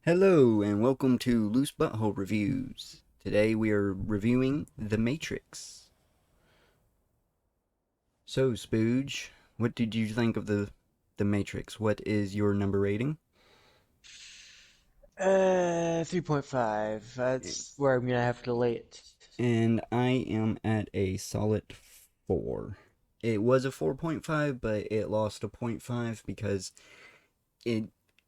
Hello and welcome to Loose Butthole Reviews. Today we are reviewing The Matrix. So, Spooge, what did you think of the Matrix? What is your number rating? 3.5. That's where I'm gonna have to lay it. And I am at a solid 4. It was a 4.5, but it lost a point 0.5 because it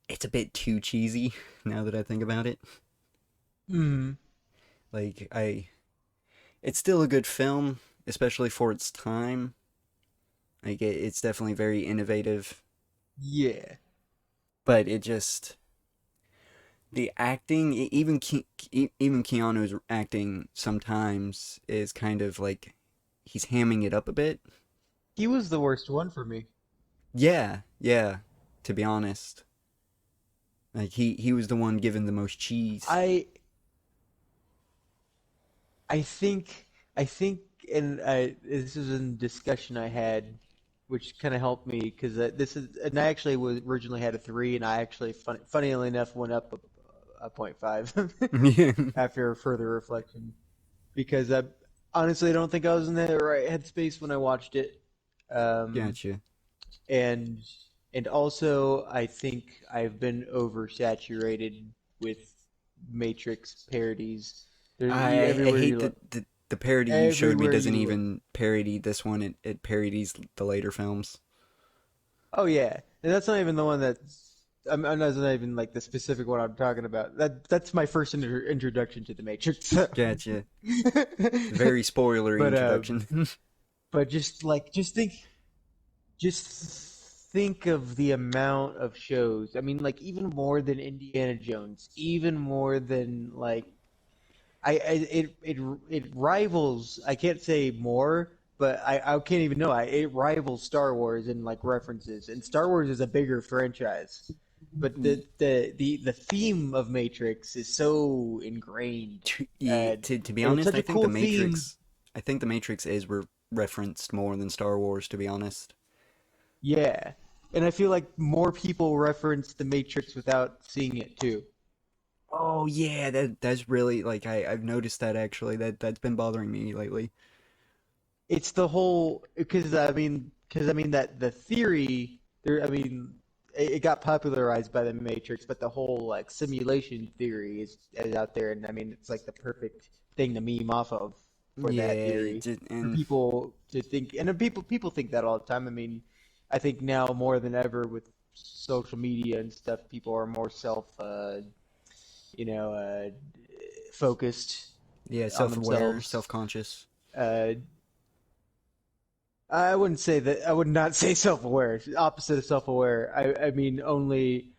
it's a bit too cheesy now that I think about it. Hmm. Like it's still a good film, especially for its time. Like it's definitely very innovative, Yeah. but it just the acting, even Keanu's acting sometimes is kind of like he's hamming it up a bit. He was the worst one for me. Yeah, yeah. To be honest, like he was the one given the most cheese. I I think I think and this is a discussion I had which kind of helped me because this is and I actually was originally had a 3 and I actually funnily enough went up a point 0.5 Yeah, after further reflection because I honestly don't think I was in the right headspace when I watched it. Um, gotcha. and and also I think I've been oversaturated with Matrix parodies. I Everywhere you hate look, that the parody you showed me everywhere doesn't you look. even parody this one. It parodies the later films. Oh yeah, and that's not even the one I'm that's not even like the specific one I'm talking about. That's my first introduction to the Matrix. Gotcha. Very spoilery But introduction. but just think of the amount of shows. I mean, like even more than Indiana Jones, even more than like it rivals. I can't say more, but I can't even know. It rivals Star Wars in like references, and Star Wars is a bigger franchise. But the theme of Matrix is so ingrained. To be It's honest, such a cool theme. I think the Matrix is referenced more than Star Wars. To be honest. Yeah, and I feel like more people reference the Matrix without seeing it too. Oh yeah, that's really like I've noticed that actually that's been bothering me lately. It's the whole because I mean that the theory there. I mean, it got popularized by the Matrix, but the whole like simulation theory is out there, and I mean it's like the perfect thing to meme off of for that Yeah, theory for and people to think, and then people think that all the time. I mean, I think now more than ever with social media and stuff, people are more you know, uh, focused yeah, on self-aware, themselves. self-conscious. Uh, I wouldn't say that. I would not say self-aware. Opposite of self-aware. I mean only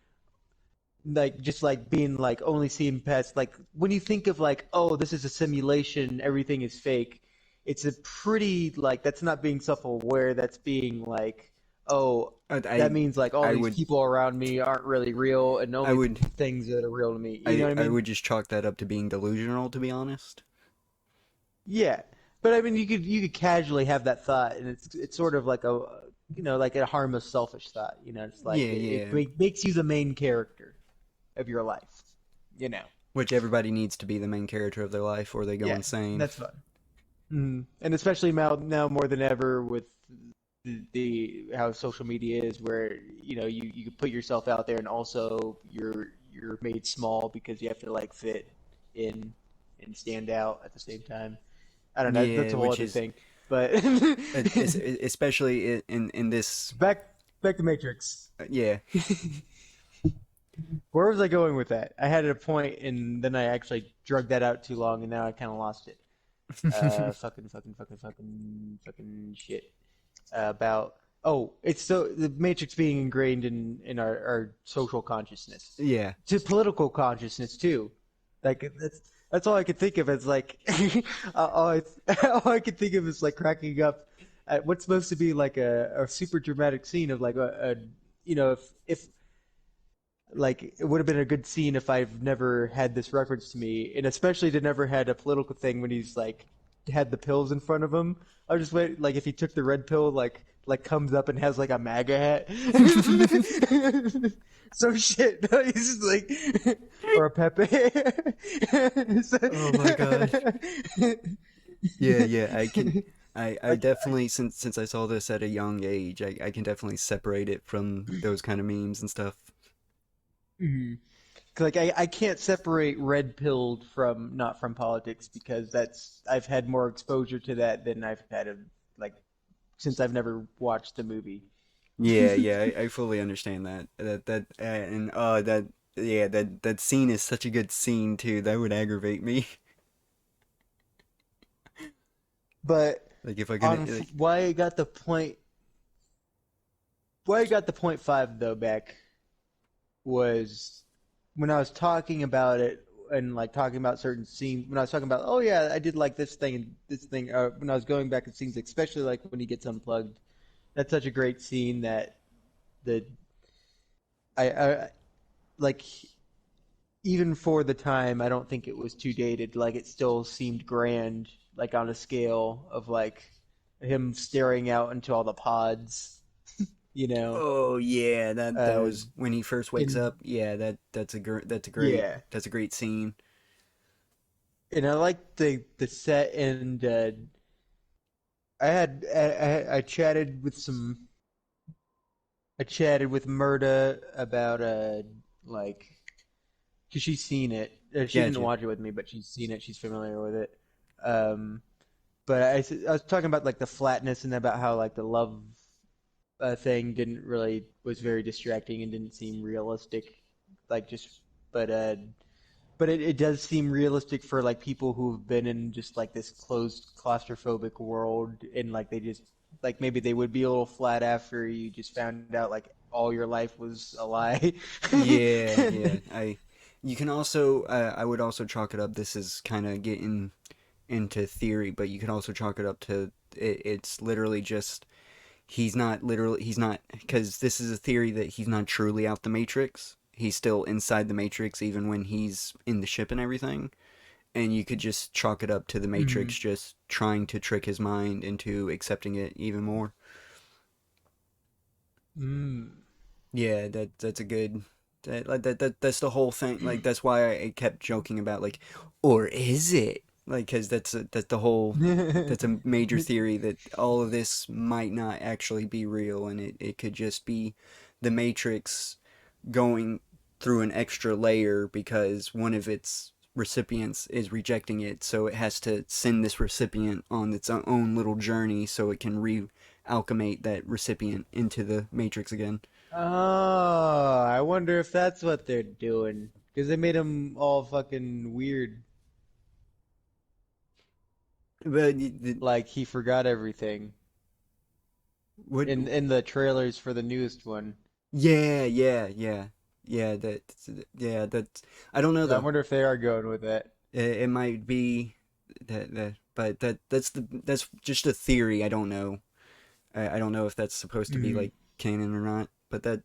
like just like being like only seeing past like when you think of like oh this is a simulation everything is fake. It's a pretty like that's not being self-aware. That's being like oh I that I, means like all I these would people around me aren't really real and I only the would things that are real to me. You know what I I mean? would just chalk that up to being delusional. To be honest. Yeah, but I mean, you could casually have that thought, and it's sort of like a like a harmless, selfish thought. You know, it's like Yeah, yeah. makes you the main character of your life. You know, Which everybody needs to be the main character of their life, or they go yeah, insane. that's fun. And especially now more than ever with the how social media is, where you can put yourself out there, and also you're made small because you have to like fit in and stand out at the same time. I don't know. That's Yeah, a whole which other is thing. But especially in this. back to Matrix. Yeah. Where was I going with that? I had a point, and then I actually drug that out too long, and now I kind of lost it. Fucking shit. About it's so the Matrix being ingrained in our social consciousness, Yeah. to political consciousness too. Like that's all I could think of. It's like all I could think of is like cracking up at what's supposed to be like a super dramatic scene of like a if like it would have been a good scene if I've never had this reference to me, and especially to never had a political thing when he's like had the pills in front of him. I was just wait like if he took the red pill like comes up and has like a MAGA hat. So shit. No, he's just like or a Pepe. So- Oh my god. Yeah, yeah, I can. I like definitely, since I saw this at a young age, I can definitely separate it from those kind of memes and stuff. mhm. Like I can't separate red pilled from not from politics because that's I've had more exposure to that than I've had of like since I've never watched the movie. Yeah, yeah, I fully understand that. And that yeah, that scene is such a good scene too. That would aggravate me. But Like if I on couldn't like why I got the point five though back was when I was talking about it and like talking about certain scenes when I was talking about oh yeah I did like this thing and this thing when I was going back at scenes especially like when he gets unplugged that's such a great scene that the I like even for the time I don't think it was too dated like it still seemed grand like on a scale of like him staring out into all the pods you know oh yeah, that uh was when he first wakes and up. Yeah, yeah that's a great scene. and I like the set and I chatted with some I chatted with Murda about like because she's seen it. She didn't Gotcha. watch it with me, but she's seen it. She's familiar with it. Um, but I was talking about like the flatness and about how like the love thing didn't really was very distracting and didn't seem realistic. Like just but uh but it does seem realistic for like people who've been in just like this closed claustrophobic world and like they just like maybe they would be a little flat after you just found out like all your life was a lie. Yeah, yeah. You can also I would also chalk it up. This is kind of getting into theory, but you can also chalk it up to it's literally just he's not because this is a theory that he's not truly out the matrix. He's still inside the matrix even when he's in the ship and everything. And you could just chalk it up to the matrix Mhm. just trying to trick his mind into accepting it even more. Mm. Yeah, that's a good that's the whole thing. Like that's why I kept joking about like, or is it? Like, because that's the whole that's a major theory that all of this might not actually be real, and it could just be the Matrix going through an extra layer because one of its recipients is rejecting it, so it has to send this recipient on its own little journey so it can re-alchemate that recipient into the Matrix again. Oh, I wonder if that's what they're doing. Because they made them all fucking weird. But Like he forgot everything what? in the trailers for the newest one. Yeah, yeah, yeah, yeah. Yeah. That I don't know So I though. wonder if they are going with that. It might be but that's just a theory. I don't know. I don't know if that's supposed to be Mm. like canon or not. But that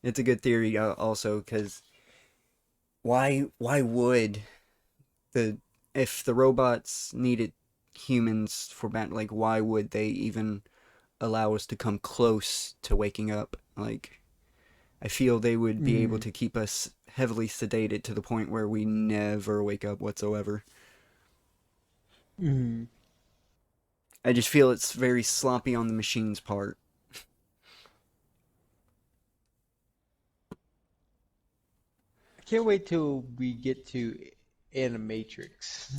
it's a good theory also because why would the if the robots needed humans for bat like why would they even allow us to come close to waking up like I feel they would be able Mm. to keep us heavily sedated to the point where we never wake up whatsoever. Mm. I just feel it's very sloppy on the machine's part. I can't wait till we get to Animatrix.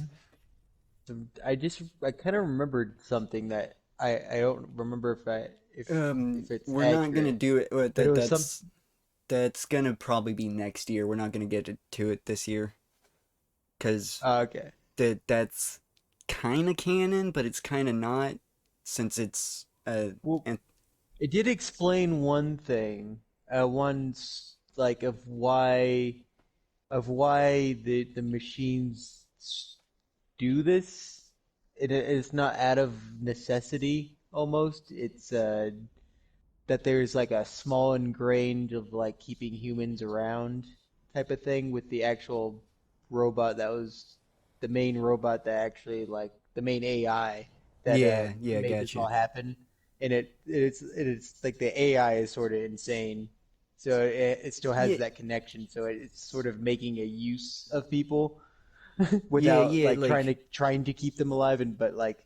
I kind of remembered something that I don't remember if it's We're not gonna accurate, do it. but it was some. That's gonna probably be next year. We're not gonna to it this year because Okay. that's kind of canon, but it's kind of not since it's Well, and it did explain one thing, like of why the machines do this. It's not out of necessity almost. It's that there's like a small ingrained of like keeping humans around type of thing with the actual robot that was the main robot that actually like the main AI that yeah, yeah, made this gotcha. all happen. and it's like the AI is sort of insane, so it still has Yeah, that connection. So it's sort of making a use of people without yeah, like like trying to keep them alive, and but like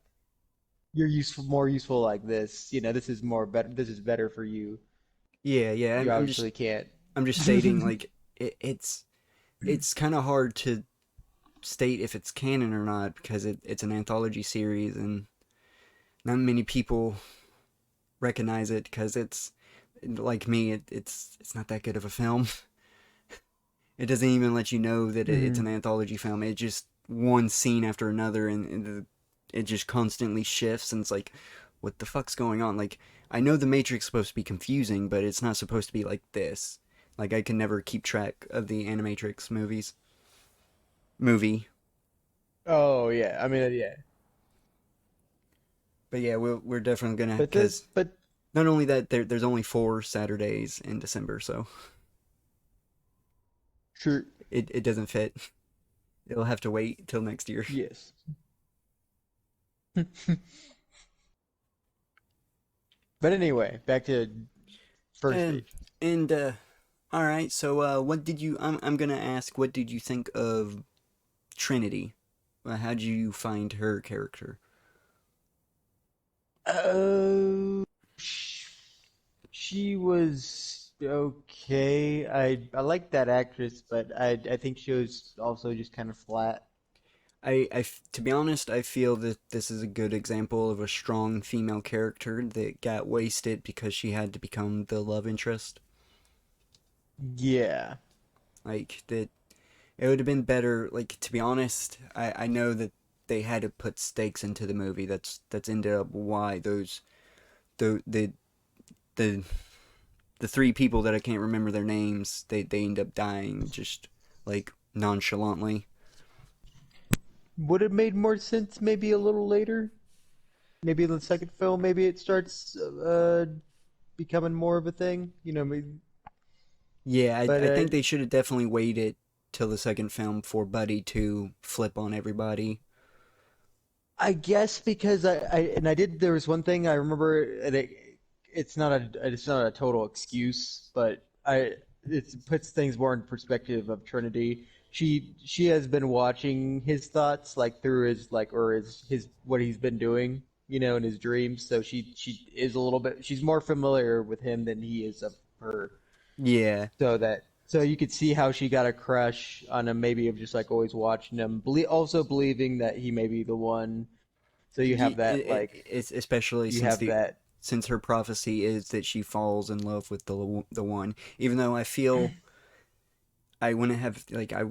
you're useful, more useful like this. This is more better. This is better for you. yeah, yeah. You I'm just obviously can't. I'm just stating like it's kind of hard to state if it's canon or not because it's an anthology series and not many people recognize it because it's like me. It's not that good of a film. It doesn't even let you know that it's an Mhm. anthology film. It just one scene after another, and it just constantly shifts, and it's like, what the fuck's going on? Like, I know the Matrix is supposed to be confusing, but it's not supposed to be like this. Like, I can never keep track of the Animatrix movie. Oh yeah, I mean yeah, But yeah, we're definitely gonna but this because but not only that there's only 4 Saturdays in December, so sure, it doesn't fit. It'll have to wait till next year. yes. But anyway, back to first And date. and all right, so what did you? I'm gonna ask, what did you think of Trinity? How did you find her character? Oh, she was okay. I like that actress, but I think she was also just kind of flat. To be honest, I feel that this is a good example of a strong female character that got wasted because she had to become the love interest. Yeah. Like that, it would have been better. Like to be honest, I know that they had to put stakes into the movie. That's ended up why the the the 3 people that I can't remember their names, they end up dying just like nonchalantly. Would have made more sense maybe a little later. Maybe in the second film, maybe it starts becoming more of a thing. Maybe, Yeah, but I think they should have definitely waited till the second film for Buddy to flip on everybody. I guess because I did there was one thing I remember and it's not a total excuse, but it puts things more in perspective of Trinity. She has been watching his thoughts like through his like or his what he's been doing, in his dreams. So she is a little bit she's more familiar with him than he is of her. Yeah, So you could see how she got a crush on him, maybe of just like always watching him, also believing that he may be the one. So it's especially you have that. since her prophecy is that she falls in love with the one. Even though I feel I wouldn't have like I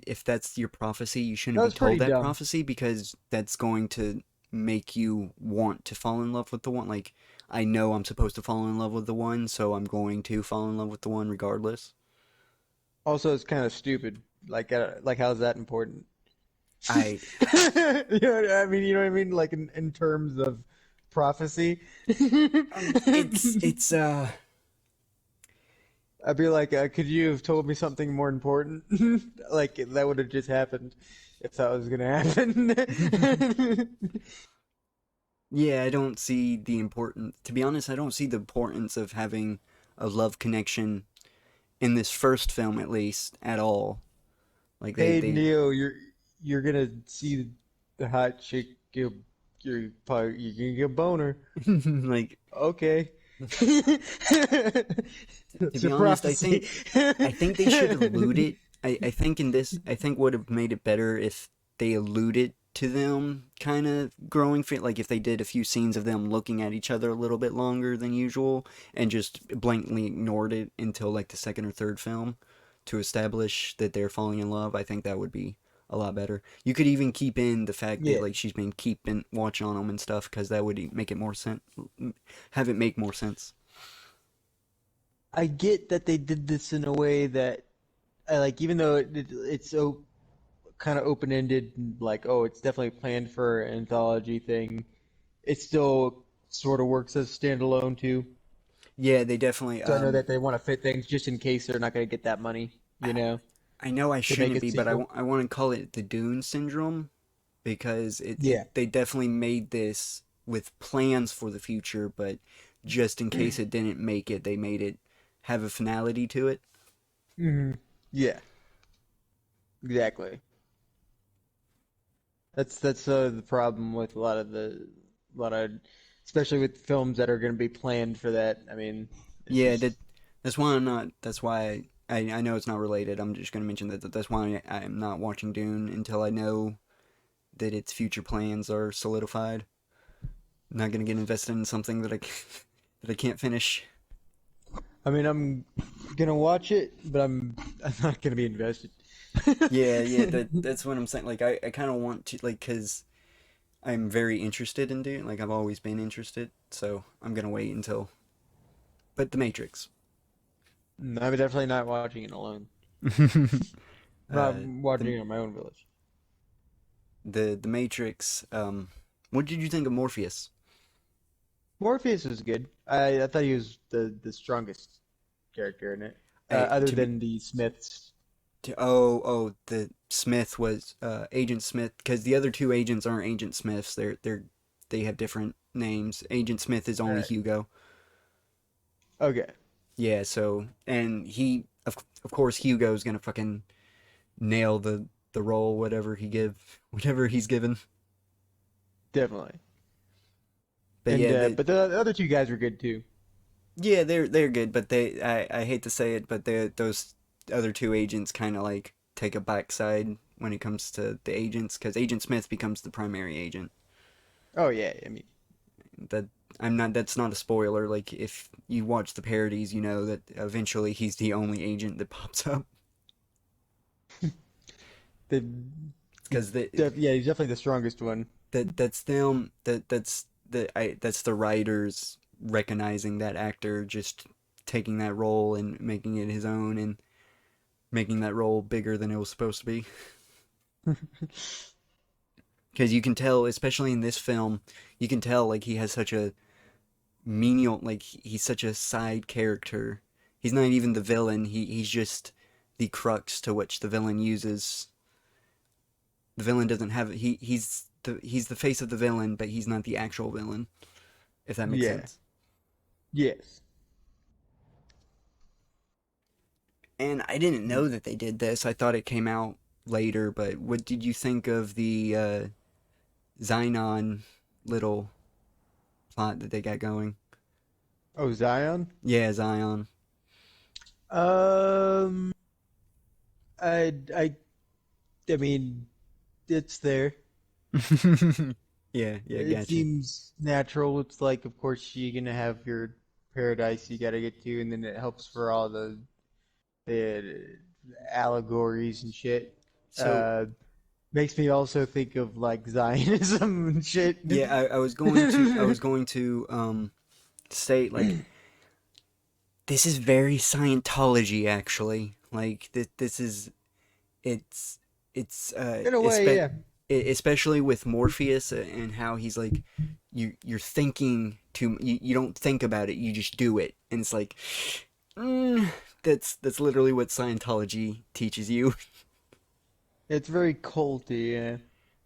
if that's your prophecy, you shouldn't That be was told pretty that dumb. prophecy because that's going to make you want to fall in love with the one. Like, I know I'm supposed to fall in love with the one, so I'm going to fall in love with the one regardless. Also, it's kind of stupid. Like how is that important? I, You know what I mean? Like in terms of prophecy. it's I'd be like, could you have told me something more important? Like that would have just happened if that was gonna happen. yeah, I don't see the importance. To be honest, I don't see the importance of having a love connection in this first film, at least, at all. Like Hey they Neil, you're gonna see the hot chick. You're gonna get a boner. like Okay. to It's be a honest, prophecy. I think they should allude it. I think in this, I think would have made it better if they alluded to them kind of growing fit. Like if they did a few scenes of them looking at each other a little bit longer than usual and just blatantly ignored it until like the second or third film to establish that they're falling in love. I think that would be a lot better. You could even keep in the fact that Yeah, like she's been keeping watch on them and stuff because that would make it more sense. Have it make more sense. I get that they did this in a way that I like, even though it's so kind of open-ended, and like, oh, it's definitely planned for an anthology thing. It still sort of works as standalone too. Yeah, they definitely. So I know that they want to fit things just in case they're not going to get that money, I know I to make shouldn't a be, but sequel. want to call it the Dune syndrome because Yeah. they definitely made this. with plans for the future, but just in case it didn't make it, they made it have a finality to it. Hmm. Yeah, exactly. That's the problem with a lot of especially with films that are going to be planned for that. I mean, it's Yeah, just that's why I'm not. That's why I know it's not related. I'm just gonna mention that that's why I'm not watching Dune until I know that its future plans are solidified. I'm not gonna get invested in something that that I can't finish. I mean, I'm gonna watch it, but I'm not gonna be invested. Yeah, yeah, that's what I'm saying. Like I kind of want to like because I'm very interested in Dune. Like I've always been interested, so I'm gonna wait until. But The Matrix. No, I'm definitely not watching it alone. I'm not uh, watching the it in my own village. the Matrix. What did you think of Morpheus? Morpheus was good. I thought he was the strongest character in it, other To be than the Smiths. the Smith was Agent Smith because the other two agents aren't Agent Smiths. They have different names. Agent Smith is only Uh, Hugo. okay, Yeah, so and he of course Hugo's gonna fucking nail the role whatever he's given. definitely. But And yeah, but the other two guys were good too. they're good, but I hate to say it, but those other two agents kind of like take a backside when it comes to the agents because Agent Smith becomes the primary agent. Oh yeah, I mean That I'm not. That's not a spoiler. Like if you watch the parodies, you know that eventually he's the only agent that pops up the because yeah, he's definitely the strongest one. that's them. That's the writers recognizing that actor just taking that role and making it his own and making that role bigger than it was supposed to be. Because you can tell, especially in this film, you can tell like he has such a menial, like he's such a side character. He's not even the villain. He's just the crux to which the villain uses. The villain doesn't have he's the face of the villain, but he's not the actual villain. If that makes Yeah. sense. Yes. And I didn't know that they did this. I thought it came out later. But what did you think of the Xenon little plot that they got going? Oh, Zion. Yeah, Zion. Um, I I mean, it's there. Yeah, yeah, It gotcha. seems natural. It's like, of course, you're gonna have your paradise you gotta get to, and then it helps for all the allegories and shit. So Uh, Makes me also think of like Zionism and shit. yeah, I was going to state like this is very Scientology actually. Like this is it's In a way, yeah. especially with Morpheus and how he's like you're thinking you don't think about it, you just do it. And it's like mm, that's literally what Scientology teaches you. It's very culty, yeah.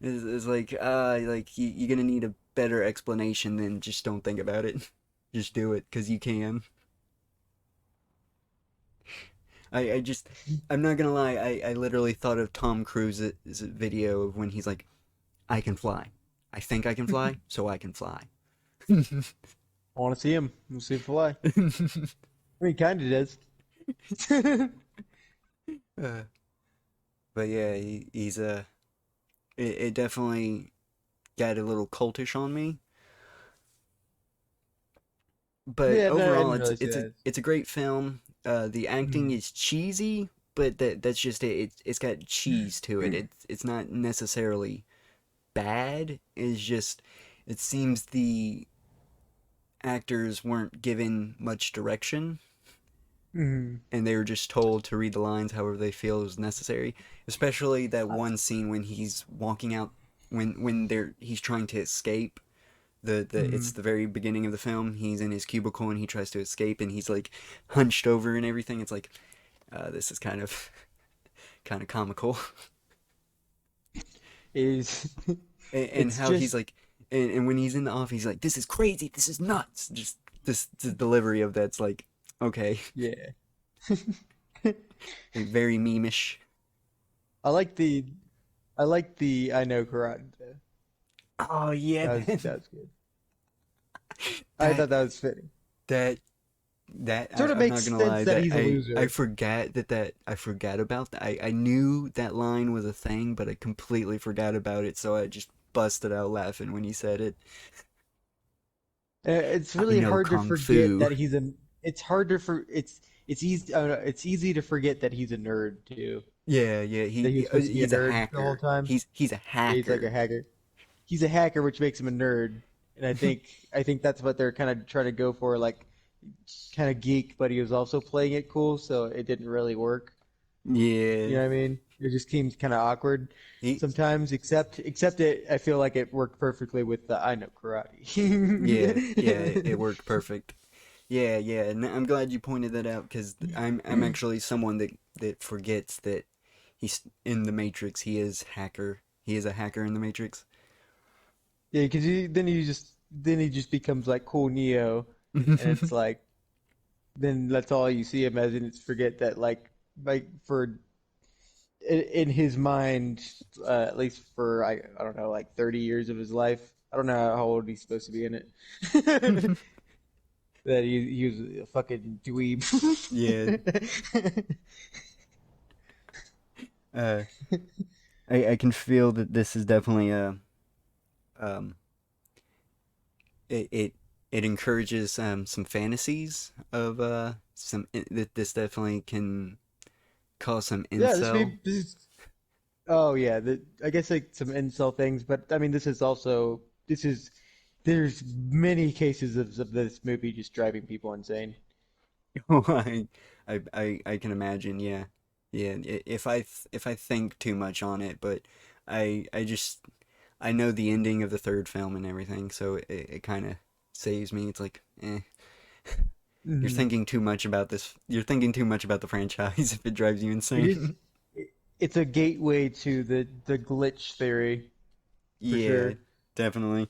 It's like you're gonna need a better explanation than just don't think about it. Just do it because you can. I just I'm not gonna lie. I literally thought of Tom Cruise's video of when he's like, "I can fly. I think I can fly, so I can fly." I want to see him. We'll see him fly. I mean, kind of does. uh, but yeah, he's it definitely got a little cultish on me. But Yeah, no, I overall, didn't really see that. it's a great film. The acting Mhm. is cheesy, but that's just it. It's got cheese to it. It's not necessarily bad. It's just it seems the actors weren't given much direction Mhm. and they were just told to read the lines however they feel is necessary. Especially that one scene when he's walking out when he's trying to escape. The it's Mhm. the very beginning of the film. He's in his cubicle and he tries to escape and he's like hunched over and everything. It's like this is kind of comical. Is And it's how he's just like and when he's in the office, he's like, "This is crazy. This is nuts." Just this the delivery of that's like, okay, Yeah. like, very memeish. I like the I like the I know karate. Oh yeah, That was good. I that thought that was fitting. that that Sort of I'm makes not gonna sense lie that that he's a I loser. forgot that I forgot about that. I knew that line was a thing, but I completely forgot about it. So I just busted out laughing when he said it. It's I really know hard to kung forget fu. that he's a. It's hard to for. It's easy. I don't know, it's easy to forget that he's a nerd too. Yeah, yeah. That he was supposed to be a He's a nerd the whole hacker. time. He's a Yeah, he's like a hacker. hacker. He's a hacker, which makes him a nerd. And I think that's what they're kind of trying to go for, like kind of geek, but he was also playing it cool, so it didn't really work. You Yeah. know what I mean? It just seems kind of awkward He sometimes. Except it, I feel like it worked perfectly with the I know karate. yeah, yeah, it worked perfect. Yeah, yeah, and I'm glad you pointed that out because I'm actually someone that forgets that he's in the Matrix. He is hacker. He is a hacker in the Matrix. Yeah, because then he just becomes like cool Neo, and it's like then that's all you see him as, and it's forget that like for in his mind, at least for I don't know like 30 years of his life. I don't know how old he's supposed to be in it. That he was a fucking dweeb. Yeah, uh, I can feel that this is definitely a um it it, it encourages some fantasies of some that this definitely can cause some Yeah, incel. this is oh yeah, I guess like some incel things, but I mean this is there's many cases of this movie just driving people insane. I, I can imagine. Yeah, yeah. If I think too much on it, but I just I know the ending of the third film and everything, so it kind of saves me. It's like, you're Hmm. thinking too much about this. You're thinking too much about the franchise if it drives you It is insane. it's a gateway to the glitch theory for Yeah, sure. definitely.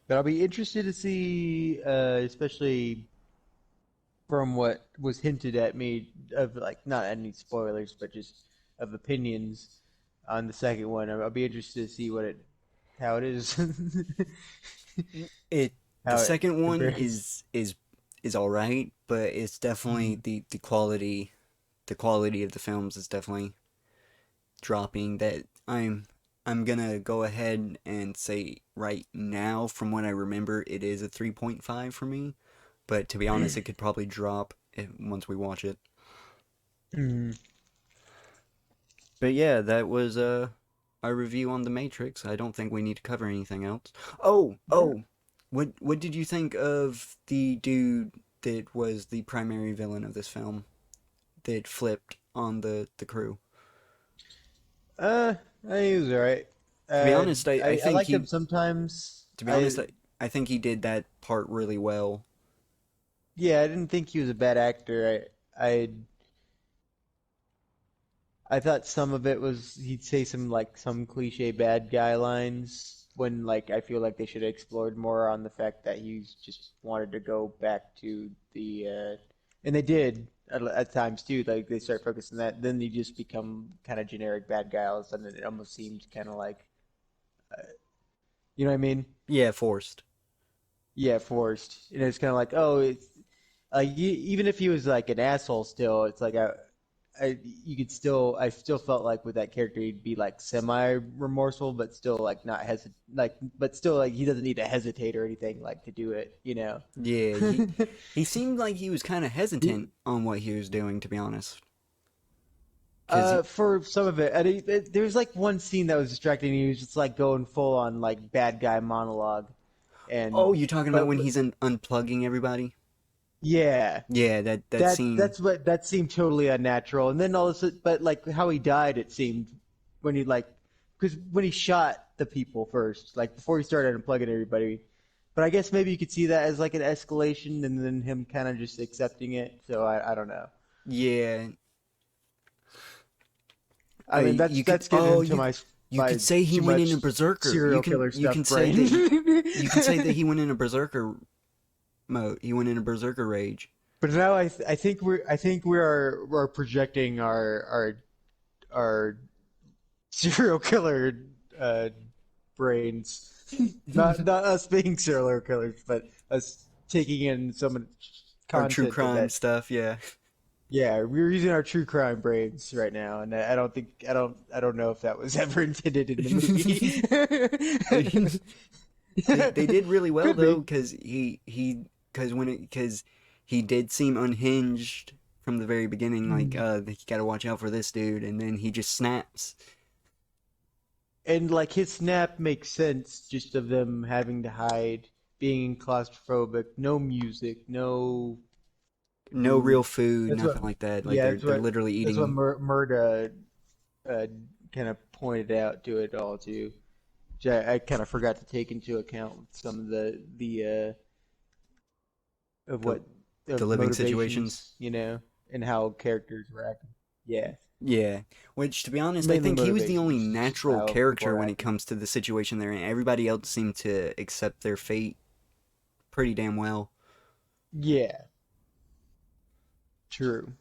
But I'll be interested to see, especially from what was hinted at me of like not any spoilers, but just of opinions on the second one. I'll be interested to see how it is, It the how it second one compares. is all right, but it's definitely Mhm. the quality of the films is definitely dropping. That I'm gonna go ahead and say right now, from what I remember, it is a 3.5 for me. But to be honest, it could probably drop once we watch it. Mhm. But yeah, that was our review on The Matrix. I don't think we need to cover anything else. Oh, Yeah. what did you think of the dude that was the primary villain of this film that flipped on the crew? Uh, he was alright. To be Uh, honest, I like him sometimes. to be honest, I think he did that part really well. Yeah, I didn't think he was a bad actor. I thought some of it was he'd say some cliche bad guy lines when like I feel like they should have explored more on the fact that he's just wanted to go back to the and they did at times too. Like they start focusing that, then they just become kind of generic bad guy all of a sudden. It almost seems kind of like you know what I mean? Yeah, forced. Yeah, forced. And it's kind of like oh, it's like even if he was like an asshole, still it's like you could still I still felt like with that character he'd be like semi remorseful but still like not hesit like but still like he doesn't need to hesitate or anything like to do it, you know. Yeah, he seemed like he was kind of hesitant He, on what he was doing, to be honest. Cause he, for some of it, and there was like one scene that was distracting. He was just like going full on like bad guy monologue, and oh, you talking about when but he's unplugging everybody? yeah, Yeah, that scene. that seemed totally unnatural. And then all of a sudden, but like how he died, it seemed when he like because when he shot the people first, like before he started unplugging everybody. But I guess maybe you could see that as like an escalation, and then him kind of just accepting it. So I don't know. Yeah, I mean you could. that's getting Oh, into my. You could my say he too went much into berserker. serial killer You stuff can say brain. that you can say that he went into berserker mode. He went into berserker rage. But now I think we're projecting our serial killer uh, brains, not us being serial killers, but us taking in some Or true content of crime that. stuff, yeah. Yeah, we're using our true crime brains right now, and I don't think I don't know if that was ever intended in the they, movie. they did really well Could though, be. because because he did seem unhinged from the very beginning. Like, Mm. you gotta watch out for this dude, and then he just snaps. And like his snap makes sense, just of them having to hide, being claustrophobic, no music, no No real food. food, That's what, nothing like that. Like yeah, they're literally that's what eating. Murda kind of pointed out to it all too. Which I kind of forgot to take into account with some of of the what the of living situations. motivations, and how characters were acting. Yeah, Yeah, which to be honest, I mainly think he was the only motivations, just natural how people character are when it acting. comes to the situation they're in. Everybody else seemed to accept their fate pretty damn well. Yeah, true.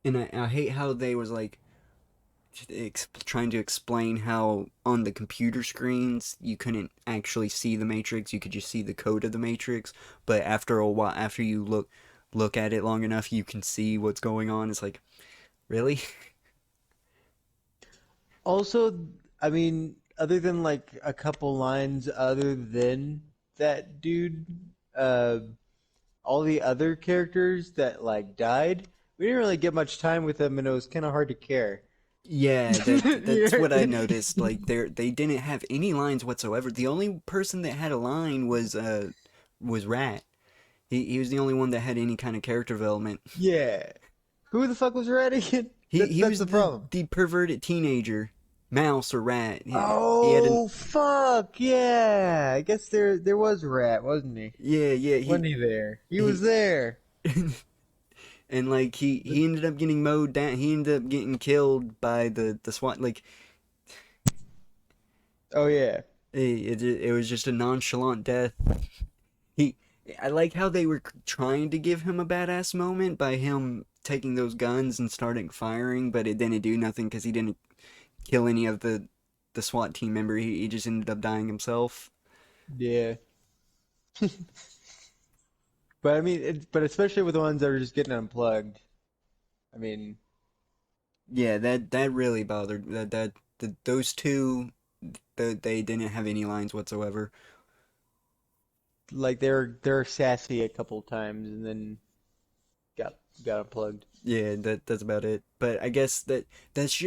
And I hate how they was like trying to explain how on the computer screens you couldn't actually see the matrix, you could just see the code of the matrix, but after a while, after you look at it long enough, you can see what's going on. It's like, really? Also, I mean, other than like a couple lines, other than that dude, uh, all the other characters that like died, we didn't really get much time with them, and it was kind of hard to care. Yeah, that's Yeah. what I noticed. Like they didn't have any lines whatsoever. The only person that had a line was Rat. He was the only one that had any kind of character development. Yeah. Who the fuck was Rat again? He That's was the problem. the perverted teenager, Mouse or Rat. He had an Oh fuck yeah! I guess there was Rat, wasn't he? yeah Wasn't he there? He was he there. and like he ended up getting mowed down. He ended up getting killed by the SWAT. Like Oh yeah. it was just a nonchalant death. He I like how they were trying to give him a badass moment by him taking those guns and starting firing, but it didn't do nothing because he didn't kill any of the SWAT team member. He just ended up dying himself. Yeah. But I mean, but especially with the ones that are just getting unplugged. I mean, Yeah, that really bothered those two. They didn't have any lines whatsoever. like they're sassy a couple times and then got got unplugged. Yeah, that's about it. But I guess that's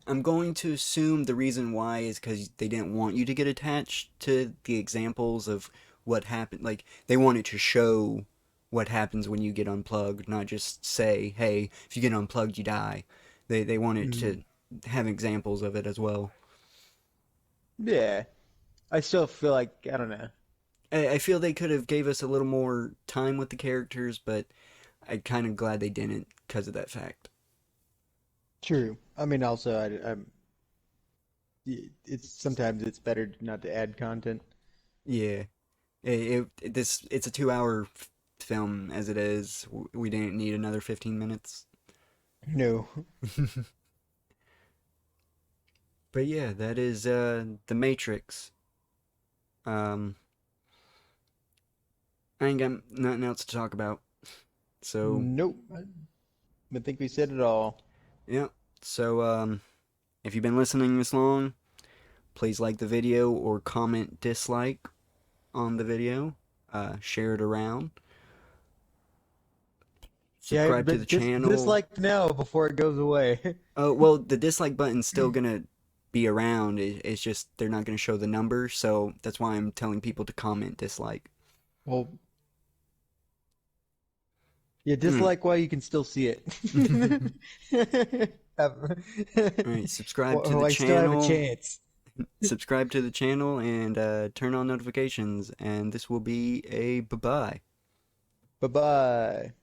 I'm going to assume the reason why is because they didn't want you to get attached to the examples of what happened. Like they wanted to show what happens when you get unplugged, not just say, "Hey, if you get unplugged, you die." They wanted Mm. to have examples of it as well. Yeah. I still feel like I don't know. I feel they could have gave us a little more time with the characters, but I'm kind of glad they didn't because of that fact. True. I mean, also it's sometimes it's better not to add content. Yeah, it's a 2 hour film as it is. We didn't need another 15 minutes. No. But yeah, that is The Matrix. Um, I ain't got nothing else to talk about. So Nope. I think we said it all. yeah. So if you've been listening this long, please like the video or comment dislike on the video. Share it around. Yeah, Subscribe to the but channel. dislike now before it goes away. Oh well, the dislike button's still gonna be around. It's just they're not gonna show the number, so that's why I'm telling people to comment dislike. Well, yeah, Mm. dislike while you can still see it. All right, subscribe to Well, the I still have a channel. chance. Subscribe to the channel and turn on notifications. And this will be a bye bye. Bye bye.